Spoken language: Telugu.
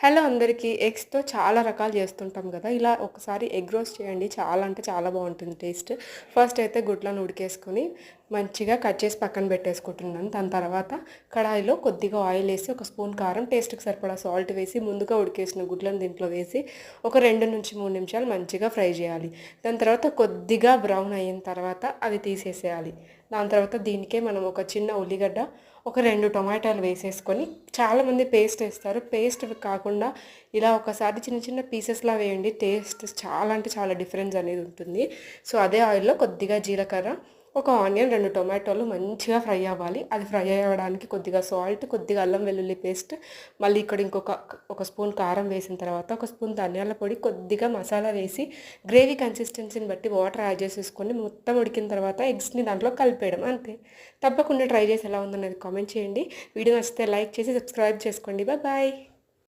హలో అందరికీ. ఎగ్స్‌తో చాలా రకాలు చేస్తుంటాం గదా! ఇలా ఒకసారి ఎగ్ రోస్ట్ చేయండి. చాలా అంటే చాలా బావుంటుంది టేస్ట్. ఫస్ట్ అయితే గుడ్లను ఉడికేసుకొని మంచిగా కట్ చేసి పక్కన పెట్టేసుకుంటున్నాను. దాని తర్వాత కడాయిలో కొద్దిగా ఆయిల్ ఏసి, ఒక స్పూన్ కారం, టేస్ట్‌కి సరిపడా సాల్ట్ వేసి, ముందుగా ఉడికేసిన గుడ్లను దీంట్లో వేసి ఒక 2-3 నిమిషాలు మంచిగా ఫ్రై చేయాలి. దాని తర్వాత కొద్దిగా బ్రౌన్ అయిన తర్వాత అవి తీసేసేయాలి. దాని తర్వాత దీనికే మనం ఒక చిన్న ఉల్లిగడ్డ, ఒక 2 టొమాటోలు వేసేసుకొని, చాలామంది పేస్ట్ ఏస్తారు. పేస్ట్ కాకుండా ఇలా ఒకసారి చిన్న చిన్న పీసెస్‌లా వేయండి. టేస్ట్ చాలా అంటే చాలా డిఫరెన్స్ అనేది ఉంటుంది. సో, అదే ఆయిల్‌లో కొద్దిగా జీలకర్ర, ఒక ఆనియన్, 2 టొమాటోలు మంచిగా ఫ్రై అవ్వాలి. అది ఫ్రై అవ్వడానికి కొద్దిగా సాల్ట్, కొద్దిగా అల్లం వెల్లుల్లి పేస్ట్, మళ్ళీ ఇక్కడ ఒక స్పూన్ కారం వేసిన తర్వాత, ఒక స్పూన్ ధనియాల పొడి, కొద్దిగా మసాలా వేసి, గ్రేవీ కన్సిస్టెన్సీని బట్టి వాటర్ యాడ్ చేసేసుకొని మొత్తం ఉడికిన తర్వాత ఎగ్స్‌ని దాంట్లో కలిపేయడం అంతే. తప్పకుండా ట్రై చేసి ఎలా ఉందనేది కామెంట్ చేయండి. వీడియో నచ్చితే లైక్ చేసి సబ్స్క్రైబ్ చేసుకోండి. బాయ్.